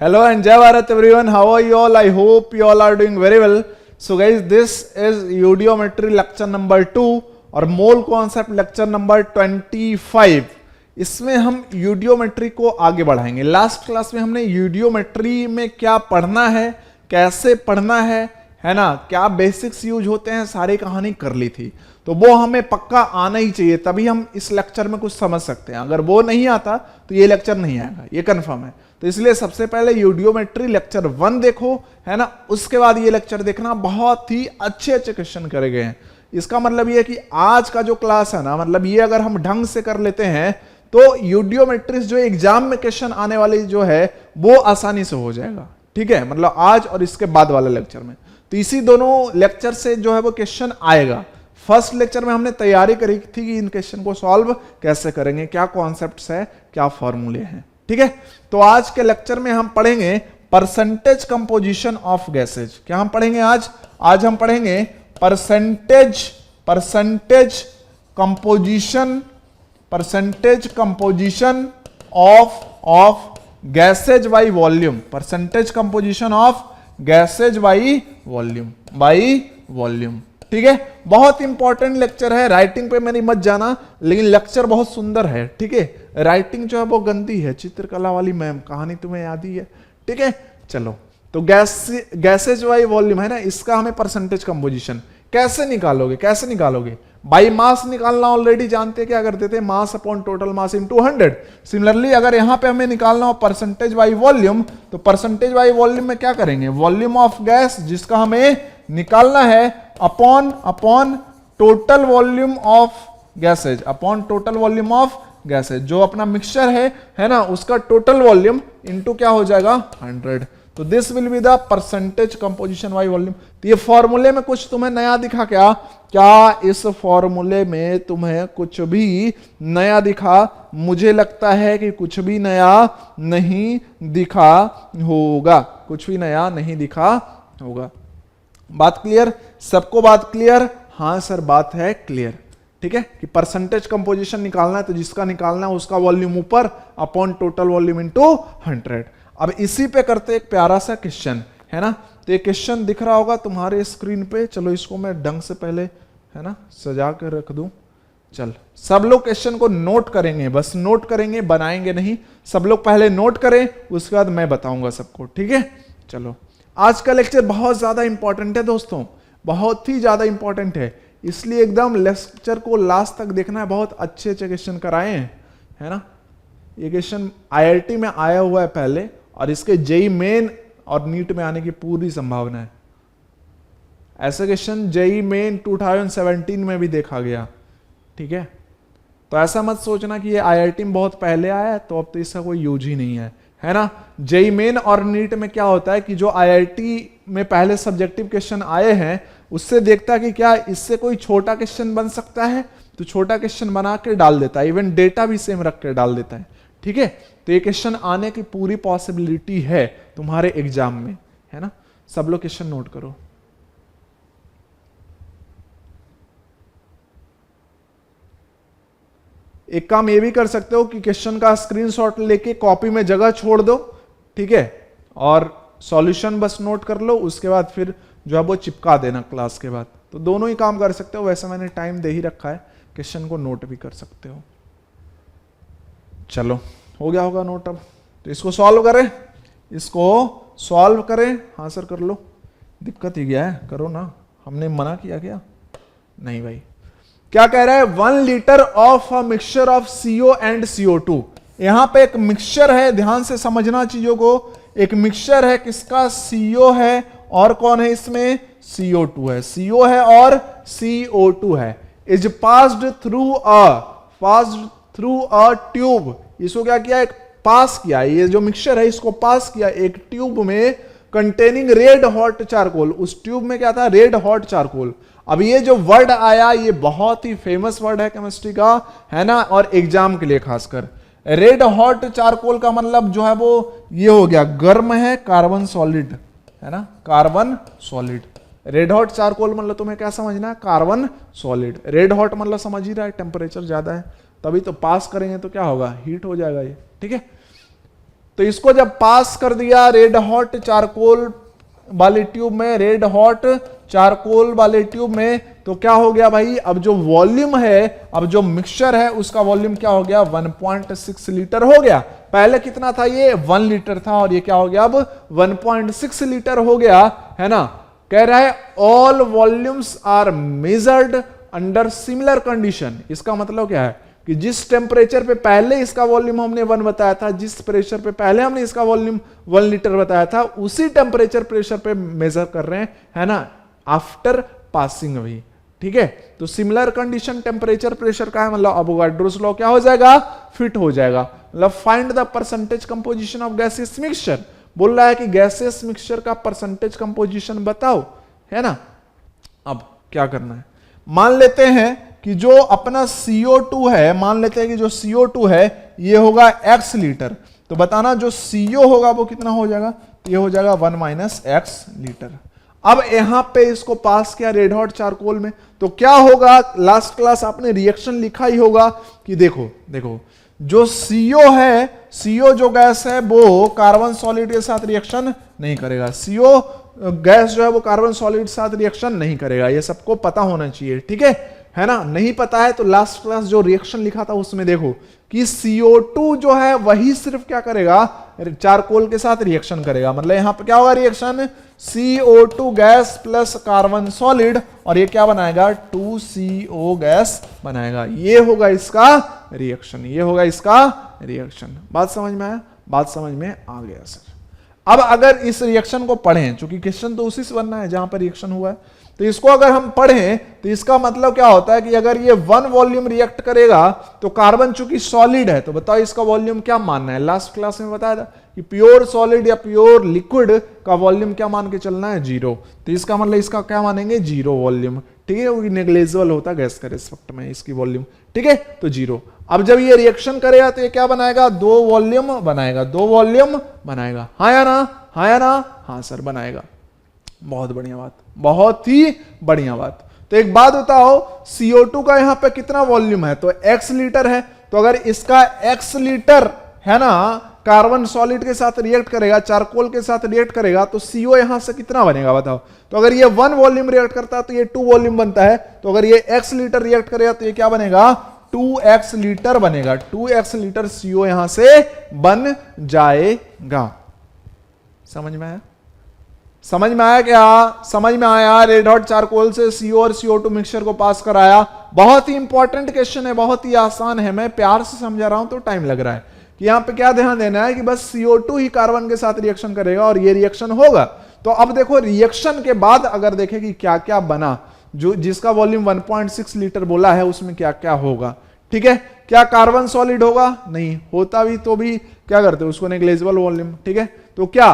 Hello and Jai Bharat everyone. How are you all? I hope you all are doing very well. So guys, this is यूडियोमेट्री lecture number 2 और mole concept lecture number 25. इसमें हम यूडियोमेट्री को आगे बढ़ाएंगे. Last class में हमने यूडियोमेट्री में क्या पढ़ना है, कैसे पढ़ना है ना, क्या बेसिक्स यूज होते हैं, सारी कहानी कर ली थी. तो वो हमें पक्का आना ही चाहिए, तभी हम इस लेक्चर में कुछ समझ सकते हैं. अगर वो नहीं आता तो ये लेक्चर नहीं आएगा, ये कंफर्म है. तो इसलिए सबसे पहले यूडियोमेट्री लेक्चर 1 देखो, है ना. उसके बाद ये लेक्चर देखना. बहुत ही अच्छे अच्छे क्वेश्चन करे गए हैं. इसका मतलब ये है कि आज का जो क्लास है ना, मतलब ये अगर हम ढंग से कर लेते हैं तो यूडियोमेट्रिक्स जो एग्जाम में क्वेश्चन आने वाली जो है वो आसानी से हो जाएगा. ठीक है, मतलब आज और इसके बाद वाले लेक्चर में. तो इसी दोनों लेक्चर से जो है वो क्वेश्चन आएगा. फर्स्ट लेक्चर में हमने तैयारी करी थी कि इन क्वेश्चन को सॉल्व कैसे करेंगे, क्या कॉन्सेप्ट्स है, क्या फॉर्मूले हैं. ठीक है, तो आज के लेक्चर में हम पढ़ेंगे परसेंटेज कंपोजिशन ऑफ गैसेज. क्या हम पढ़ेंगे आज हम पढ़ेंगे percentage composition of gases by volume. Percentage composition of gases by volume. ठीक है, बहुत इंपॉर्टेंट लेक्चर है. राइटिंग पे मेरी मत जाना, लेकिन लेक्चर बहुत सुंदर है. ठीक है, राइटिंग जो है वो गंदी है. चित्रकला वाली मैम, कहानी तुम्हें याद ही है. ठीक है, चलो. तो गैसेज बाई वॉल्यूम है ना, इसका हमें परसेंटेज कंपोजिशन कैसे निकालोगे. बाई मास निकालना ऑलरेडी जानते हैं, क्या करते थे, mass upon total mass into 100. Similarly अगर यहां पे हमें निकालना हो परसेंटेज बाई वॉल्यूम, तो परसेंटेज बाई वॉल्यूम में क्या करेंगे, वॉल्यूम ऑफ गैस जिसका हमें निकालना है upon total volume of gases, जो अपना मिक्सचर है ना, उसका टोटल वॉल्यूम इनटू क्या हो जाएगा 100. तो this will be the percentage composition by volume. तो ये फॉर्मूले में कुछ तुम्हें नया दिखा क्या इस फॉर्मूले में तुम्हें कुछ भी नया दिखा? मुझे लगता है कि कुछ भी नया नहीं दिखा होगा. बात क्लियर? सबको बात क्लियर? हाँ सर, बात है क्लियर. ठीक है, कि परसेंटेज कंपोजिशन निकालना है तो जिसका निकालना है उसका वॉल्यूम ऊपर अपॉन टोटल वॉल्यूम इनटू 100. अब इसी पे करते एक प्यारा सा क्वेश्चन, है ना. तो ये क्वेश्चन दिख रहा होगा तुम्हारे स्क्रीन पे. चलो इसको मैं ढंग से पहले, है ना, सजा कर रख दूं. चल, सब लोग क्वेश्चन को नोट करेंगे, बस नोट करेंगे, बनाएंगे नहीं. सब लोग पहले नोट करें, उसके बाद मैं बताऊंगा सबको. ठीक है, चलो. आज का लेक्चर बहुत ज्यादा इंपॉर्टेंट है दोस्तों, बहुत ही ज्यादा इंपॉर्टेंट है. इसलिए एकदम लेक्चर को लास्ट तक देखना है. बहुत अच्छे अच्छे क्वेश्चन कराए हैं, है ना. ये क्वेश्चन आईआईटी में आया हुआ है पहले, और इसके जेई मेन और नीट में आने की पूरी संभावना है. ऐसे क्वेश्चन जेई मेन 2017 में भी देखा गया. ठीक है, तो ऐसा मत सोचना कि ये आईआईटी में बहुत पहले आया है तो अब तो इसका कोई यूज ही नहीं है ना. जेई मेन और नीट में क्या होता है कि जो आईआईटी में पहले सब्जेक्टिव क्वेश्चन आए हैं उससे देखता है कि क्या इससे कोई छोटा क्वेश्चन बन सकता है, तो छोटा क्वेश्चन बना के डाल देता है. इवन डेटा भी सेम रख के डाल देता है. ठीक है, तो ये क्वेश्चन आने की पूरी पॉसिबिलिटी है तुम्हारे एग्जाम में, है ना. सब लोग क्वेश्चन नोट करो. एक काम ये भी कर सकते हो कि क्वेश्चन का स्क्रीनशॉट लेके कॉपी में जगह छोड़ दो. ठीक है, और सॉल्यूशन बस नोट कर लो, उसके बाद फिर जो है वो चिपका देना क्लास के बाद. तो दोनों ही काम कर सकते हो. वैसे मैंने टाइम दे ही रखा है, क्वेश्चन को नोट भी कर सकते हो. चलो, हो गया होगा नोट. अब तो इसको सॉल्व करें. हाँ सर कर लो, दिक्कत ही क्या है, करो ना. हमने मना किया क्या? नहीं भाई. क्या कह रहा है, 1 litre of a mixture of CO and CO2. यहां पे एक मिक्सचर है, ध्यान से समझना चीजों को. एक मिक्सचर है, किसका, CO है, और कौन है इसमें, CO2 है. CO है और CO2 है. Is passed through a tube. इसको क्या किया, एक पास किया. ये जो मिक्सचर है इसको पास किया एक ट्यूब में कंटेनिंग रेड हॉट चारकोल. उस ट्यूब में क्या था, रेड हॉट चारकोल. अब ये जो वर्ड आया ये बहुत ही फेमस वर्ड है केमिस्ट्री का, है ना, और एग्जाम के लिए खासकर. रेड हॉट चारकोल का मतलब जो है वो ये हो गया, गर्म है, कार्बन सॉलिड, है ना, carbon solid. Red hot charcoal मतलब तुम्हें क्या समझना है, कार्बन सॉलिड. रेड हॉट मतलब समझ ही रहा है, टेम्परेचर ज्यादा है, तभी तो पास करेंगे तो क्या होगा, हीट हो जाएगा ये. ठीक है, तो इसको जब पास कर दिया रेड हॉट चारकोल वाले ट्यूब में, रेड हॉट चारकोल वाले ट्यूब में, तो क्या हो गया भाई, अब जो वॉल्यूम है, अब जो मिक्सचर है उसका वॉल्यूम क्या हो गया, 1.6 लीटर हो गया। पहले कितना था, ये 1 लीटर था, और ये क्या हो गया अब 1.6 लीटर हो गया, है ना। कह रहा है all volumes are measured under similar condition. इसका मतलब क्या है कि जिस टेम्परेचर पे पहले इसका वॉल्यूम हमने 1 बताया था, जिस प्रेशर पे पहले हमने इसका वॉल्यूम 1 लीटर बताया था, उसी टेम्परेचर प्रेशर पे मेजर कर रहे हैं, है ना, आफ्टर पासिंग अवे। ठीक है, तो सिमिलर कंडीशन टेम्परेचर प्रेशर का है, मतलब अवोगाड्रोस लॉ क्या हो जाएगा, फिट हो जाएगा। मतलब find the percentage composition of gaseous mixture, बोल रहा है कि गैसियस मिक्सचर का परसेंटेज कंपोजिशन बताओ, है ना। अब क्या करना है, मान लेते हैं कि जो अपना CO2 है, मान लेते हैं कि जो CO2 है ये होगा x लीटर, तो बताना जो CO होगा वो कितना हो जाएगा, ये हो जाएगा 1 - x लीटर। अब यहां पे इसको पास किया रेड हॉट चारकोल में, तो क्या होगा, लास्ट क्लास आपने रिएक्शन लिखा ही होगा कि देखो देखो जो CO है, CO जो गैस है वो कार्बन सॉलिड के साथ रिएक्शन नहीं करेगा, CO गैस जो है वो कार्बन सॉलिड के साथ रिएक्शन नहीं करेगा, ये सबको पता होना चाहिए। ठीक है ना। नहीं पता है तो लास्ट क्लास जो रिएक्शन लिखा था उसमें देखो कि CO2 जो है वही सिर्फ क्या करेगा, चारकोल के साथ रिएक्शन करेगा। मतलब यहां पे क्या होगा reaction, CO2 gas plus carbon solid, और ये क्या बनाएगा, 2CO गैस बनाएगा। ये होगा इसका रिएक्शन, ये होगा इसका रिएक्शन। बात समझ में आया, बात समझ में आ गया सर। अब अगर इस रिएक्शन को पढ़ें, चूंकि क्वेश्चन तो उसी से बनना है जहां पर रिएक्शन हुआ है, तो इसको अगर हम पढ़ें तो इसका मतलब क्या होता है कि अगर ये 1 वॉल्यूम रिएक्ट करेगा तो कार्बन चूंकि सॉलिड है, तो बताओ इसका वॉल्यूम क्या मानना है। लास्ट क्लास में बताया था कि प्योर सॉलिड या प्योर लिक्विड का वॉल्यूम क्या मान के चलना है, 0। तो इसका मतलब इसका क्या मानेंगे, 0 वॉल्यूम। ठीक है, वो नेग्लिजिबल होता है गैस के रिस्पेक्ट में इसकी वॉल्यूम। ठीक है, तो 0। अब जब ये रिएक्शन करेगा तो ये क्या बनाएगा, 2 वॉल्यूम बनाएगा, 2 वॉल्यूम बनाएगा। हाँ या ना, हाँ या ना, हाँ सर बनाएगा। बहुत बढ़िया बात, बहुत ही बढ़िया बात। तो एक बात बताओ, CO2 का यहां पे कितना वॉल्यूम है, तो x लीटर है, तो अगर इसका x लीटर है ना कार्बन सॉलिड के साथ रिएक्ट करेगा, चारकोल के साथ रिएक्ट करेगा, तो CO यहां से कितना बनेगा बताओ। तो अगर ये 1 वॉल्यूम रिएक्ट करता है तो ये 2 वॉल्यूम बनता है, तो अगर ये x लीटर रिएक्ट करेगा तो ये क्या बनेगा, 2x लीटर बनेगा। 2x लीटर CO यहां से बन जाएगा। समझ में आया, समझ में आया क्या, समझ में आया। रेड हॉट चारकोल से CO और CO2 मिक्सचर को पास कराया। बहुत ही इंपॉर्टेंट क्वेश्चन है, बहुत ही आसान है, मैं प्यार से समझा रहा हूं तो टाइम लग रहा है कि यहां पे क्या ध्यान देना है कि बस CO2 ही कार्बन के साथ रिएक्शन करेगा और ये रिएक्शन होगा। तो अब देखो रिएक्शन के बाद अगर देखें कि क्या क्या बना, जो जिसका वॉल्यूम 1.6 लीटर बोला है उसमें क्या क्या होगा। ठीक है, क्या कार्बन सॉलिड होगा, नहीं होता भी तो भी क्या करते उसको नेग्लिजिबल वॉल्यूम। ठीक है, तो क्या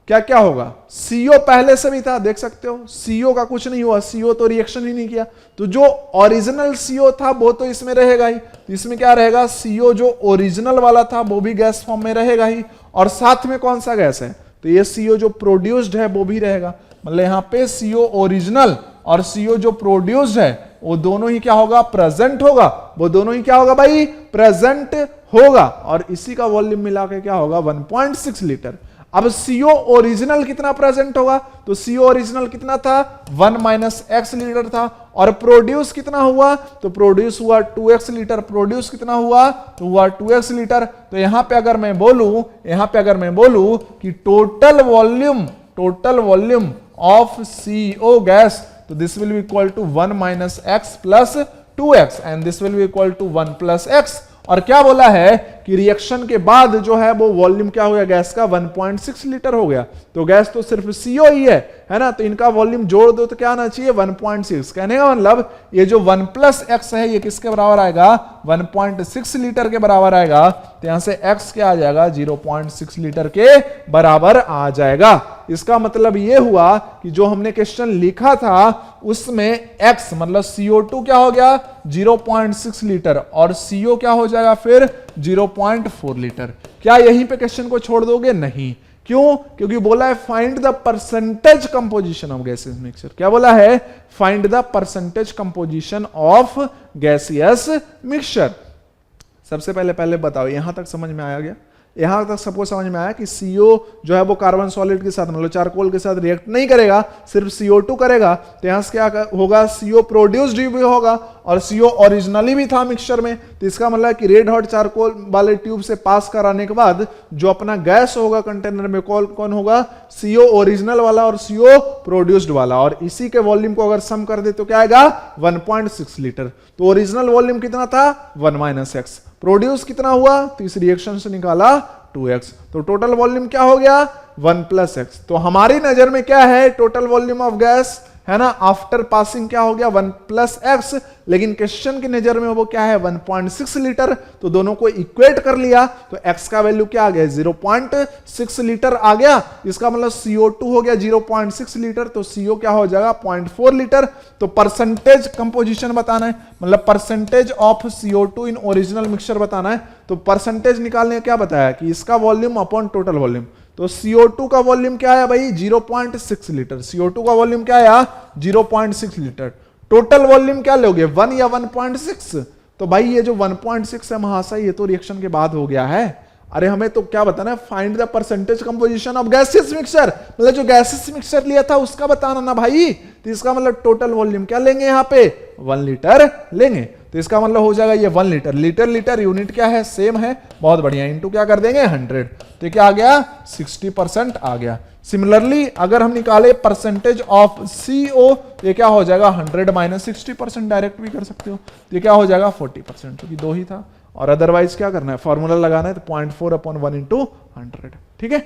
क्या क्या होगा, CO पहले से भी था, देख सकते हो CO का कुछ नहीं हुआ, CO तो रिएक्शन ही नहीं किया, तो जो ओरिजिनल CO था वो तो इसमें रहेगा ही। तो इसमें क्या रहेगा, CO जो ओरिजिनल वाला था वो भी गैस फॉर्म में रहेगा ही, और साथ में कौन सा गैस है, तो ये CO जो प्रोड्यूस्ड है वो भी रहेगा। मतलब यहां पे CO ओरिजिनल और CO जो प्रोड्यूस्ड है वो दोनों ही क्या होगा, प्रेजेंट होगा, वो दोनों ही क्या होगा भाई, प्रेजेंट होगा, और इसी का वॉल्यूम मिला के क्या होगा 1.6 लीटर। अब CO ओरिजिनल कितना प्रेजेंट होगा, तो CO ओरिजिनल कितना था, 1 - x लीटर था, और प्रोड्यूस कितना हुआ, तो प्रोड्यूस हुआ 2x लीटर। प्रोड्यूस कितना हुआ, तो हुआ 2x लीटर। तो यहां पे अगर मैं बोलूं, यहां पे अगर मैं बोलूं कि total volume of CO gas, तो this will be equal to 1 - x plus 2x, and this will be equal to 1 + x। और क्या बोला है कि रिएक्शन के बाद जो है वो वॉल्यूम क्या हो गया गैस का, 1.6 लीटर हो गया। तो गैस तो सिर्फ CO ही है ना, तो इनका वॉल्यूम जोड़ दो तो क्या आना चाहिए 1.6। कहने का मतलब ये जो 1 + x है ये किसके बराबर आएगा, 1.6 लीटर के बराबर आएगा। तो यहां से x क्या आ जाएगा, 0.6 लीटर के बराबर आ जाएगा। इसका मतलब ये हुआ कि जो हमने क्वेश्चन लिखा था उसमें x मतलब CO2 क्या हो गया 0.6 लीटर, और CO क्या हो जाएगा फिर 0.4 लीटर। क्या यहीं पे क्वेश्चन को छोड़ दोगे, नहीं। क्यों, क्योंकि बोला है find the percentage composition of gaseous mixture. क्या बोला है, find the percentage composition of gaseous mixture. सबसे पहले बताओ यहां तक समझ में आया गया, यहां तक सबको समझ में आया कि CO जो है वो कार्बन सॉलिड के साथ मतलब चारकोल के साथ रिएक्ट नहीं करेगा, सिर्फ CO2 करेगा। तो यहां से क्या होगा, CO प्रोड्यूस्ड भी होगा और CO ओरिजिनली भी था मिक्सचर में। तो इसका मतलब कि रेड हॉट चारकोल वाले ट्यूब से पास कराने के बाद जो अपना गैस होगा कंटेनर में, कौन होगा, CO ओरिजिनल वाला और CO प्रोड्यूस्ड वाला, और इसी के वॉल्यूम को अगर सम कर दे तो क्या आएगा 1.6 लीटर। तो ओरिजिनल वॉल्यूम कितना था 1 - x, प्रोड्यूस कितना हुआ, तो इस रिएक्शन से निकाला 2x, तो टोटल वॉल्यूम क्या हो गया 1 + x। तो हमारी नजर में क्या है, टोटल वॉल्यूम ऑफ गैस है ना आफ्टर पासिंग क्या हो गया 1 + x, लेकिन क्वेश्चन की नजर में वो क्या है 1.6 लीटर। तो दोनों को इक्वेट कर लिया तो x का वैल्यू क्या आ गया 0.6 लीटर आ गया। इसका मतलब CO2 हो गया 0.6 लीटर, तो CO क्या हो जाएगा 0.4 लीटर। तो परसेंटेज कंपोजिशन बताना है, मतलब percentage of CO2 in original mixture बताना है। तो परसेंटेज निकालने क्या बताया कि इसका वॉल्यूम अपॉन टोटल वॉल्यूम। तो CO2 का वॉल्यूम क्या आया भाई 0.6 लीटर, CO2 का वॉल्यूम क्या आया 0.6 लीटर। टोटल वॉल्यूम क्या लोगे 1 या 1.6, तो भाई ये जो 1.6 है महाशय ये तो रिएक्शन के बाद हो गया है। अरे हमें तो क्या बताना है, find the percentage composition of gases mixture, मतलब जो गैसेस मिक्सचर लिया था उसका बताना ना भाई। तो इसका मतलब टोटल वॉल्यूम क्या लेंगे यहाँ पे 1 लीटर लेंगे। तो इसका मतलब हो जाएगा ये 1 लीटर, लीटर यूनिट क्या है सेम है, बहुत बढ़िया, इनटू क्या कर देंगे 100, तो क्या आ गया 60% आ गया। सिमिलरली अगर हम निकाले परसेंटेज ऑफ CO तो ये क्या हो जाएगा 100 - 60%, डायरेक्ट भी कर सकते हो, तो ये क्या हो जाएगा 40%, क्योंकि 2 ही था। और अदरवाइज क्या करना है, फॉर्मूला लगाना है, तो 0.4/1 × 100, ठीक है।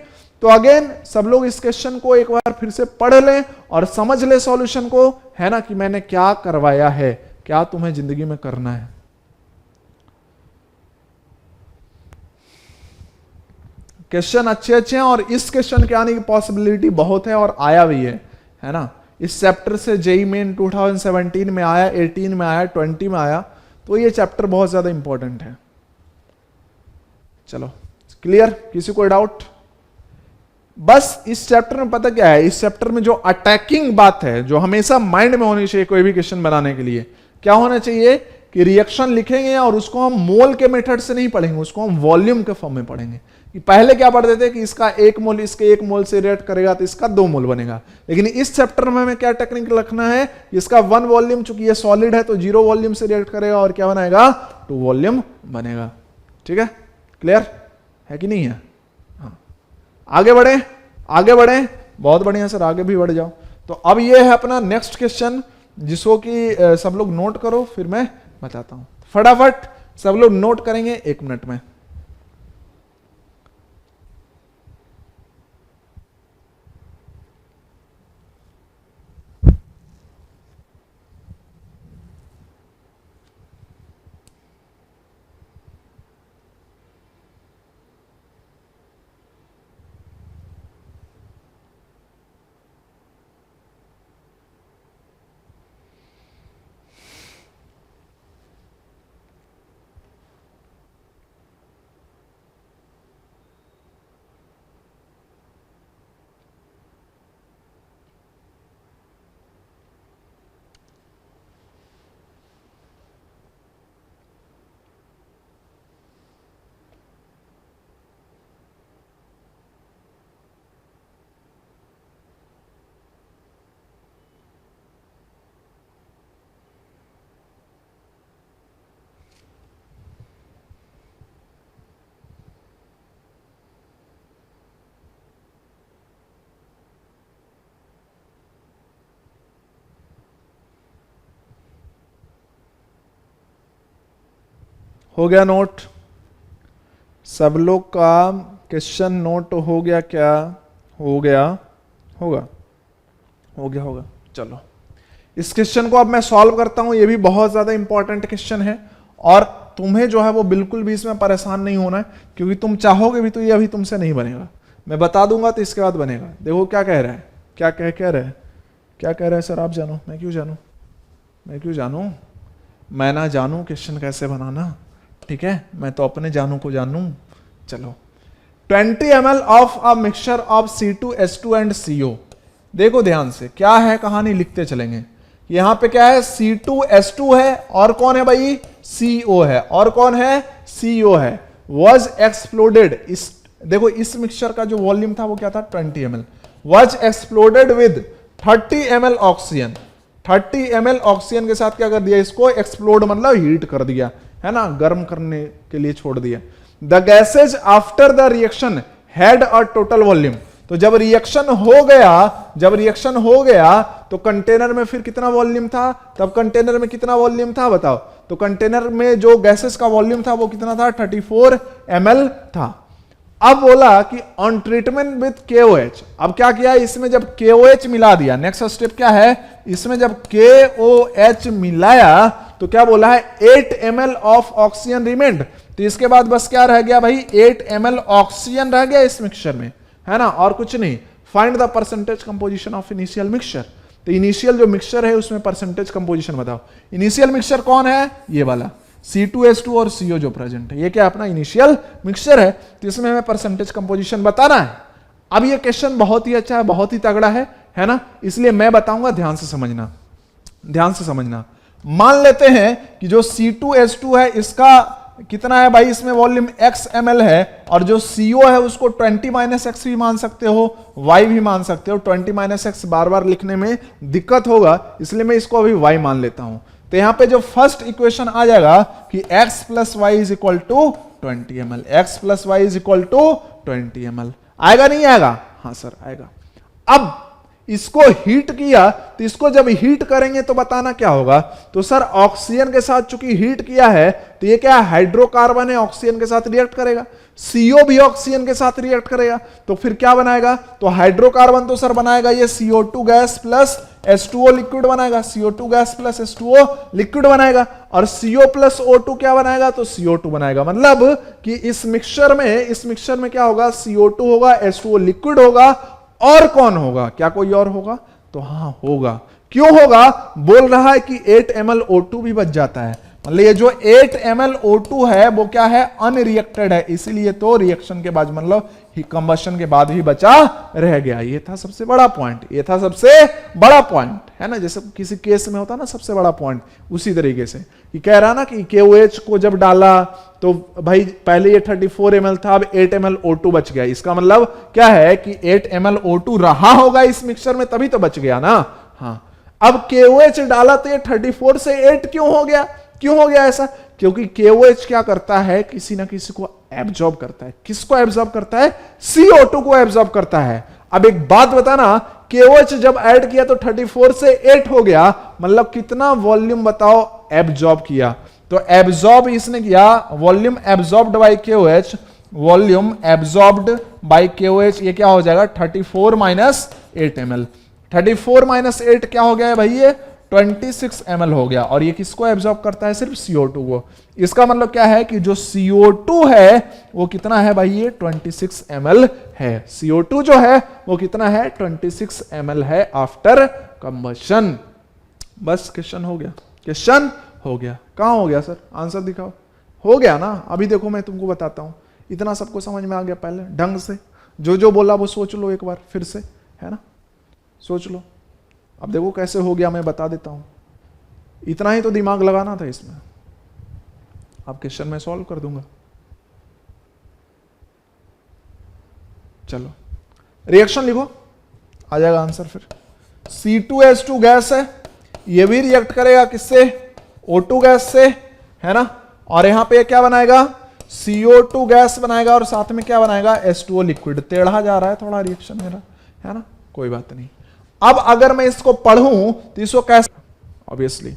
तो अगेन सब लोग इस क्वेश्चन को एक बार फिर से पढ़ लें और समझ ले सॉल्यूशन को, है ना, कि मैंने क्या करवाया है, क्या तुम्हें जिंदगी में करना है। क्वेश्चन अच्छे हैं और इस क्वेश्चन के आने की पॉसिबिलिटी बहुत है और आया भी है ना। इस चैप्टर से JEE मेन 2017 में आया, 18 में आया, 20 में आया, तो ये चैप्टर बहुत ज्यादा इंपॉर्टेंट है। चलो क्लियर, किसी को डाउट? बस इस चैप्टर में पता क्या है, इस चैप्टर में जो अटैकिंग बात है, जो हमेशा माइंड में होनी चाहिए कोई भी क्वेश्चन बनाने के लिए, क्या होना चाहिए कि रिएक्शन लिखेंगे और उसको हम मोल के मेथड से नहीं पढ़ेंगे, उसको हम वॉल्यूम के फॉर्म में पढ़ेंगे। कि पहले क्या पढ़ते थे कि इसका 1 मोल इसके 1 मोल से रिएक्ट करेगा तो इसका 2 मोल बनेगा, लेकिन इस चैप्टर में हमें क्या टेक्निक रखना है, इसका 1 वॉल्यूम, चूंकि ये सॉलिड है तो 0 वॉल्यूम से रिएक्ट करेगा और क्या बनाएगा 2 वॉल्यूम बनेगा। ठीक है, क्लियर है कि नहीं है? हाँ, आगे बढ़े, बहुत बढ़िया सर, आगे भी बढ़ जाओ। तो अब ये है अपना नेक्स्ट क्वेश्चन, जिसको कि सब लोग नोट करो, फिर मैं बताता हूं। फटाफट सब लोग नोट करेंगे 1 मिनट में। हो गया नोट? सब लोग का क्वेश्चन नोट हो गया क्या? हो गया होगा, हो गया होगा। चलो इस क्वेश्चन को अब मैं सॉल्व करता हूं। ये भी बहुत ज्यादा इंपॉर्टेंट क्वेश्चन है और तुम्हें जो है वो बिल्कुल भी इसमें परेशान नहीं होना है, क्योंकि तुम चाहोगे भी तो ये अभी तुमसे नहीं बनेगा, मैं बता दूंगा तो इसके बाद बनेगा। देखो क्या कह रहा है, क्या कह रहा है सर? आप जानो, मैं क्यों जानूं? मैं ना जानूं क्वेश्चन कैसे बनाना, ठीक है, मैं तो अपने जानू को जानूं। चलो 20 ml of a mixture of C2H2 and CO। देखो ध्यान से, क्या है कहानी, लिखते चलेंगे। यहां पे क्या है, C2H2 है और कौन है भाई, CO है, और कौन है, CO है। was exploded, देखो इस मिक्सचर का जो वॉल्यूम था वो क्या था 20 ml, was exploded with 30 ml oxygen. 30 ml oxygen के साथ क्या कर दिया, इसको एक्सप्लोड मतलब हीट कर दिया, है ना, गर्म करने के लिए छोड़ दिया। The gases after the reaction had a total volume, तो जब रिएक्शन हो गया तो कंटेनर में फिर कितना वॉल्यूम था, तब कंटेनर में कितना वॉल्यूम था बताओ, तो कंटेनर में जो गैसेस का वॉल्यूम था वो कितना था 34 ml था। अब बोला कि ऑन ट्रीटमेंट विथ KOH, अब क्या किया इसमें जब KOH मिला दिया, नेक्स्ट स्टेप क्या है, इसमें जब KOH मिलाया तो क्या बोला है 8 ml ऑफ ऑक्सीजन रिमेंड, तो इसके बाद बस क्या रह गया भाई 8 ml ऑक्सीजन रह गया इस मिक्सचर में, है ना, और कुछ नहीं। Find the percentage composition of initial mixture, तो इनिशियल जो मिक्सचर है उसमें परसेंटेज कंपोजिशन बताओ। इनिशियल मिक्सचर कौन है, ये वाला C2H2 और CO जो प्रेजेंट है, ये क्या अपना इनिशियल मिक्सचर है, तो इसमें हमें परसेंटेज कंपोजिशन बताना है। अब ये क्वेश्चन बहुत ही अच्छा है, बहुत ही तगड़ा है ना, इसलिए मैं बताऊंगा, ध्यान से समझना। मान लेते हैं कि जो C2H2 है इसका कितना है भाई, इसमें वॉल्यूम x ml है, और जो CO है उसको 20 - x भी मान सकते हो, y भी मान सकते हो। 20 - x बार बार लिखने में दिक्कत होगा, इसलिए मैं इसको अभी y मान लेता हूं। तो यहां पे जो फर्स्ट इक्वेशन आ जाएगा कि x + y = 20 ml, x + y = 20 ml, आएगा नहीं आएगा, हाँ सर आएगा। अब इसको हीट किया, तो इसको जब हीट करेंगे तो बताना क्या होगा, तो सर ऑक्सीजन के साथ चूंकि हीट किया है तो ये क्या हाइड्रोकार्बन है, ऑक्सीजन के साथ रिएक्ट करेगा, CO भी ऑक्सीजन के साथ रिएक्ट करेगा, तो फिर क्या बनाएगा, तो हाइड्रोकार्बन तो सर बनाएगा ये CO2 gas plus H2O liquid बनाएगा, CO2 gas plus H2O liquid बनाएगा, और CO प्लस O2 क्या बनाएगा, तो CO2 बनाएगा। मतलब कि इस मिक्सचर में क्या होगा, CO2 होगा, H2O लिक्विड होगा, और कौन होगा, क्या कोई और होगा, तो हाँ होगा। क्यों होगा, बोल रहा है कि 8 ml O2 भी बच जाता है, मतलब ये जो 8 ml O2 है वो क्या है, अनरिएक्टेड है, इसीलिए तो रिएक्शन के बाद मतलब कंबशन के बाद भी बचा रह गया। ये था सबसे बड़ा पॉइंट, है ना, जैसे किसी केस में होता ना सबसे बड़ा पॉइंट, उसी तरीके से कि कह रहा ना कि KOH को जब डाला तो भाई पहले ये 34 ml था, अब 8 ml O2 बच गया, इसका मतलब क्या है कि 8 ml O2 रहा होगा इस मिक्सचर में तभी तो बच गया ना। हाँ, अब KOH डाला तो ये 34 से 8 क्यों हो गया ऐसा, क्योंकि KOH क्या करता है, किसी ना किसी को एब्जॉर्ब करता है। किसको एब्जॉर्ब करता है, CO2 को एब्जॉर्ब करता है। अब एक बात बताना, KOH जब ऐड किया तो 34 से 8 हो गया, मतलब कितना वॉल्यूम बताओ एब्जॉर्ब किया, तो एब्जॉर्ब इसने किया, volume absorbed bye KOH, volume absorbed bye KOH, ये क्या हो जाएगा 34 - 8 ml। 34 - 8 क्या हो गया है भाई, ये 26 ml हो गया, और ये किसको एब्जॉर्ब करता है, सिर्फ CO2 को। इसका मतलब क्या है कि जो CO2 है वो कितना है भाई, ये 26 ml है। CO2 जो है वो कितना है, 26 ml है आफ्टर कंबशन। बस क्वेश्चन हो गया। कहां हो गया सर, आंसर दिखाओ। हो गया ना, अभी देखो मैं तुमको बताता हूं, इतना सबको समझ में आ गया, पहले ढंग से जो बोला वो सोच लो एक बार फिर से, है ना, सोच लो। अब देखो कैसे हो गया, मैं बता देता हूं, इतना ही तो दिमाग लगाना था इसमें। अब क्वेश्चन मैं सॉल्व कर दूंगा, चलो रिएक्शन लिखो, आ जाएगा आंसर। फिर C2H2 गैस है, ये भी रिएक्ट करेगा किससे, O2 गैस से, है ना, और यहां पे क्या बनाएगा, CO2 गैस बनाएगा, और साथ में क्या बनाएगा, H2O लिक्विड। टेढ़ा जा रहा है थोड़ा रिएक्शन मेरा, है ना, कोई बात नहीं। अब अगर मैं इसको पढ़ूं तो इसको कैसे, ऑब्वियसली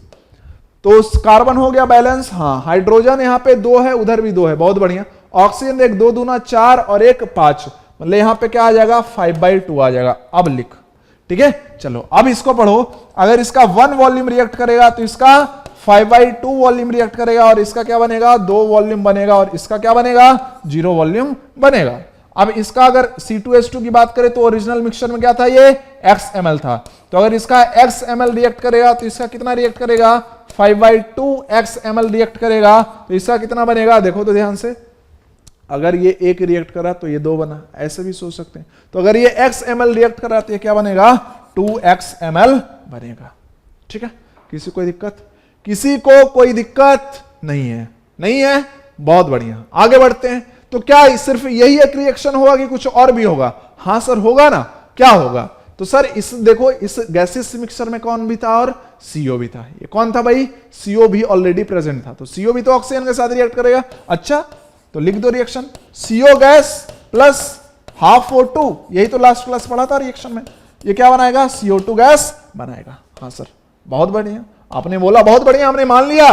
तो कार्बन हो गया बैलेंस, हाँ, हाइड्रोजन यहां पे 2 है, उधर भी 2 है, बहुत बढ़िया। ऑक्सीजन देख 2 दूना 4 और 1 5, मतलब यहां पे क्या आ जाएगा 5/2 आ जाएगा। अब लिख, ठीक है, चलो अब इसको पढ़ो। अगर इसका 1 वॉल्यूम रिएक्ट करेगा तो इसका 5/2 वॉल्यूम रिएक्ट करेगा, और इसका क्या बनेगा 2 वॉल्यूम बनेगा, और इसका क्या बनेगा 0 वॉल्यूम बनेगा। अब इसका अगर C2H2 की बात करें तो ओरिजिनल मिक्सचर में क्या था, ये x ml था, तो अगर इसका x ml रिएक्ट करेगा तो इसका कितना रिएक्ट करेगा 5/2 x ml रिएक्ट करेगा, तो इसका कितना बनेगा, देखो तो ध्यान से, अगर ये 1 रिएक्ट करा तो ये 2 बना, ऐसे भी सोच सकते हैं। तो अगर ये x ml रिएक्ट करा तो ये क्या बनेगा 2x ml बनेगा। ठीक है, किसी को कोई दिक्कत नहीं है, बहुत बढ़िया, आगे बढ़ते हैं। तो क्या सिर्फ यही एक रिएक्शन होगा कि कुछ और भी होगा? हाँ सर होगा ना। क्या होगा? तो सर इस देखो, इस गैसियस मिक्सचर में कौन भी था और CO भी था। ये कौन था भाई? CO भी ऑलरेडी प्रेजेंट था, तो CO भी तो ऑक्सीजन के साथ रिएक्ट करेगा। अच्छा, तो लिख दो reaction, CO gas plus half O2, यही तो लास्ट क्लास पढ़ा था रिएक्शन में। ये क्या बनाएगा? CO2 गैस बनाएगा। हाँ सर, बहुत बढ़िया, आपने बोला बहुत बढ़िया, हमने मान लिया।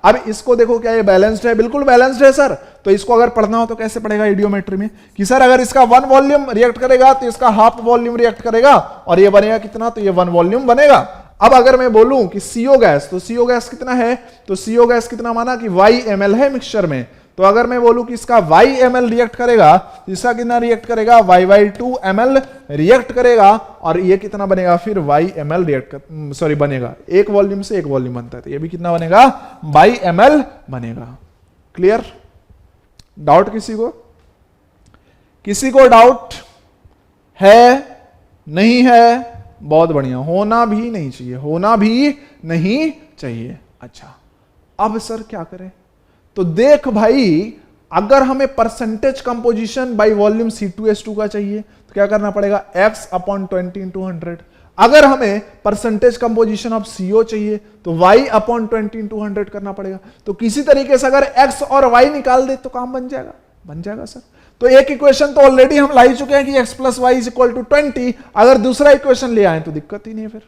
अब इसको देखो, क्या ये बैलेंस्ड है? बिल्कुल बैलेंस्ड है सर। तो इसको अगर पढ़ना हो तो कैसे पढ़ेगा इडियोमेट्री में, कि सर अगर इसका 1 वॉल्यूम रिएक्ट करेगा तो इसका हाफ वॉल्यूम रिएक्ट करेगा, और ये बनेगा कितना? तो ये 1 वॉल्यूम बनेगा। अब अगर मैं बोलूं कि CO गैस, तो CO गैस कितना है? तो CO गैस कितना माना कि y ml है मिक्सचर में। तो अगर मैं बोलूं कि इसका y ml रिएक्ट करेगा, इसका कितना रिएक्ट करेगा? y/2 ml रिएक्ट करेगा, और ये कितना बनेगा फिर? y ml रिएक्ट सॉरी बनेगा, एक वॉल्यूम से एक वॉल्यूम बनता है, तो ये भी कितना बनेगा? y ml बनेगा। क्लियर? डाउट किसी को? किसी को डाउट है? नहीं है? बहुत बढ़िया, होना भी नहीं चाहिए, होना भी नहीं चाहिए। अच्छा, अब सर क्या करें? तो देख भाई, अगर हमें percentage composition by volume C2H2 का चाहिए तो क्या करना पड़ेगा? x/20 × 100। अगर हमें परसेंटेज कंपोजिशन ऑफ CO चाहिए तो y/20 × 100 करना पड़ेगा। तो किसी तरीके से अगर x और y निकाल दे तो काम बन जाएगा। बन जाएगा सर। तो एक इक्वेशन तो ऑलरेडी हम ला ही चुके हैं कि x + y = 20। अगर दूसरा इक्वेशन ले आए तो दिक्कत ही नहीं है फिर।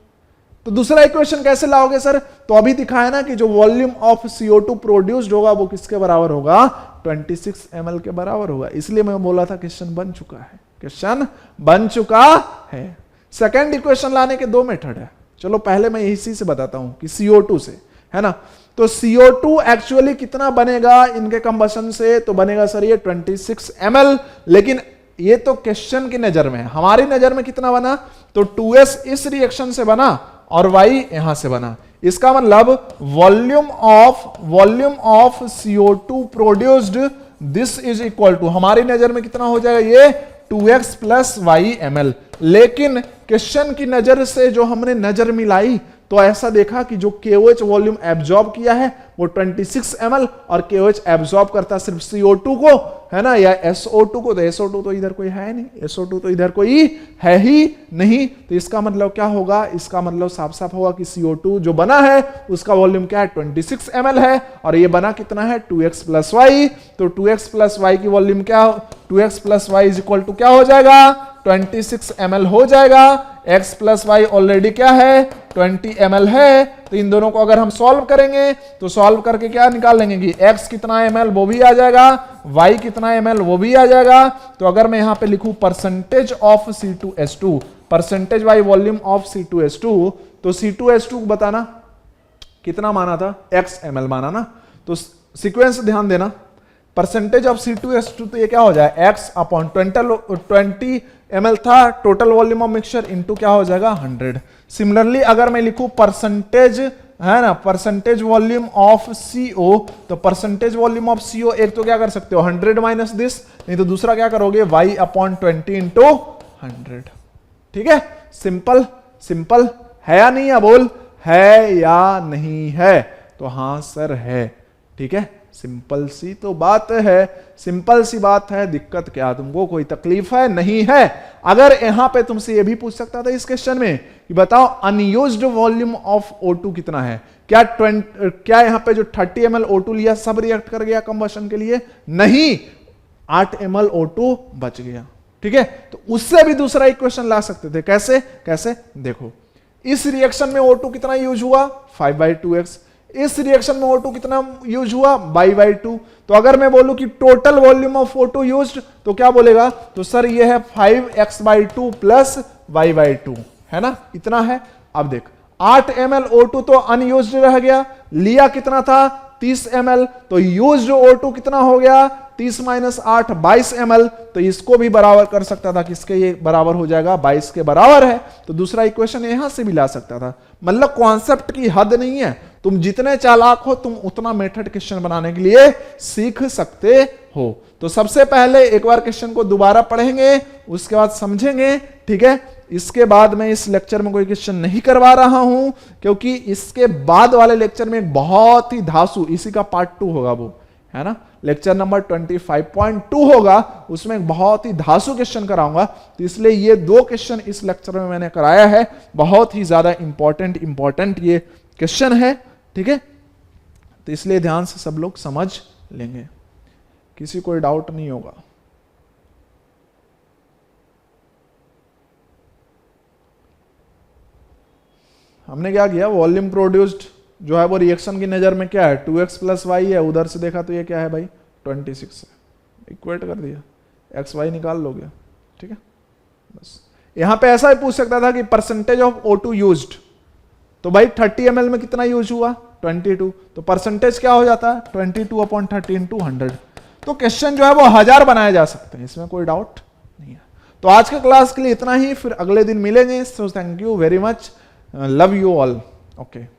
तो दूसरा इक्वेशन कैसे लाओगे सर? तो अभी दिखाया ना कि जो वॉल्यूम ऑफ CO2 प्रोड्यूस्ड होगा वो किसके बराबर होगा? 26 ml के बराबर होगा। इसलिए मैं बोला था क्वेश्चन बन चुका है, क्वेश्चन बन चुका है। सेकेंड इक्वेशन लाने के 2 मेथड है। चलो पहले मैं इसी से बताता हूं कि CO2 से, है ना। तो CO2 एक्चुअली कितना बनेगा इनके कंबशन से? तो बनेगा सर ये 26 ml, लेकिन ये तो क्वेश्चन की नजर में है, हमारी नजर में कितना बना? तो 2s इस रिएक्शन से बना और y यहां से बना। इसका मतलब volume of CO2 produced this is equal to, हमारी नजर में कितना हो जाएगा? ये 2x + y ml। लेकिन क्वेश्चन की नजर से जो हमने नजर मिलाई तो ऐसा देखा कि जो KOH वॉल्यूम एब्जॉर्ब किया है वो 26 ml, और KOH एब्जॉर्ब करता सिर्फ CO2 को, है ना, या SO2 को। तो SO2 तो इधर कोई है नहीं, SO2 तो इधर कोई है ही नहीं। तो इसका मतलब क्या होगा? इसका मतलब साफ साफ होगा कि CO2 जो बना है उसका वॉल्यूम क्या है? 26 ml है, और ये बना कितना है? 2x + y। तो 2x + y की वॉल्यूम क्या? 2x + y = क्या हो जाएगा? 26 ml हो जाएगा। x + y ऑलरेडी क्या है? 20 ml है। तो इन दोनों को अगर हम सॉल्व करेंगे तो सॉल्व करके क्या निकाल लेंगे कि x कितना ml वो भी आ जाएगा, y कितना ml वो भी आ जाएगा। तो अगर मैं यहां पे लिखूं percentage of C2H2, percentage by volume of C2H2, तो C2H2 बताना कितना माना था? x ml माना ना। तो सीक्वेंस ध्यान देना, परसेंटेज ऑफ C2H2, तो ये क्या हो जाएगा? x/20 ml था total volume of mixture into क्या हो जाएगा? 100। सिमिलरली अगर मैं लिखूं परसेंटेज, है ना, परसेंटेज वॉल्यूम ऑफ CO, तो परसेंटेज वॉल्यूम ऑफ CO एक तो क्या कर सकते हो? 100 माइनस दिस, नहीं तो दूसरा क्या करोगे? y/20 × 100। ठीक है, सिंपल सिंपल है या नहीं है? बोल, है या नहीं है? तो हां सर है। ठीक है, सिंपल सी तो बात है, सिंपल सी बात है। दिक्कत क्या? तुमको कोई तकलीफ है? नहीं है। अगर यहां पे तुमसे ये भी पूछ सकता था इस क्वेश्चन में कि बताओ अनयूज्ड वॉल्यूम ऑफ O2 कितना है? क्या यहां पे जो 30 ml O2 लिया सब रिएक्ट कर गया कंबशन के लिए? नहीं, 8 ml O2 बच गया। ठीक है, तो उससे भी दूसरा इक्वेशन ला सकते थे। कैसे? कैसे देखो, इस रिएक्शन में O2 कितना यूज हुआ? 5/2x। इस रिएक्शन में O2 कितना यूज हुआ? y/2। तो अगर मैं बोलूं कि total volume of O2 used, तो क्या बोलेगा? तो सर ये है 5x/2 + y/2, है ना, इतना है। अब देख, 8 ml O2 तो अनयूज्ड रह गया, लिया कितना था? 30 ml। तो यूज्ड O2 कितना हो गया? 30 - 8 22 ml। तो इसको भी बराबर कर सकता था, किसके? ये बराबर हो जाएगा 22 के बराबर है। तो दूसरा इक्वेशन यहां से भी ला सकता था। मतलब कॉन्सेप्ट की हद नहीं है, तुम जितने चालाक हो तुम उतना मेथड क्वेश्चन बनाने के लिए सीख सकते हो। तो सबसे पहले एक बार क्वेश्चन को दोबारा पढ़ेंगे, उसके बाद समझेंगे। ठीक है, इसके बाद मैं इस लेक्चर में कोई क्वेश्चन नहीं करवा रहा हूं, क्योंकि इसके बाद वाले लेक्चर में बहुत ही धांसू, इसी का पार्ट 2 होगा वो, है ना, लेक्चर नंबर 25.2 होगा, उसमें एक बहुत ही धांसू क्वेश्चन कराऊंगा। तो इसलिए ये 2 क्वेश्चन इस लेक्चर में मैंने कराया है, बहुत ही ज्यादा इंपॉर्टेंट ये क्वेश्चन है, ठीक है। तो इसलिए ध्यान से सब लोग समझ लेंगे, किसी कोई डाउट नहीं होगा। हमने क्या किया, वॉल्यूम प्रोड्यूस्ड जो है वो रिएक्शन की नजर में क्या है 2x प्लस वाई है, उधर से देखा तो ये क्या है भाई 26 है, इक्वेट कर दिया, एक्स वाई निकाल लोगे, ठीक है। बस यहां पे ऐसा ही पूछ सकता था कि परसेंटेज ऑफ O2 यूज्ड, तो भाई 30 ml में कितना यूज हुआ 22, तो परसेंटेज क्या हो जाता है 22/30 × 100। तो क्वेश्चन जो है वो 1000 बनाए जा सकते हैं, इसमें कोई डाउट नहीं है। तो आज के क्लास के लिए इतना ही, फिर अगले दिन मिलेंगे। So thank you very much, love you all, okay.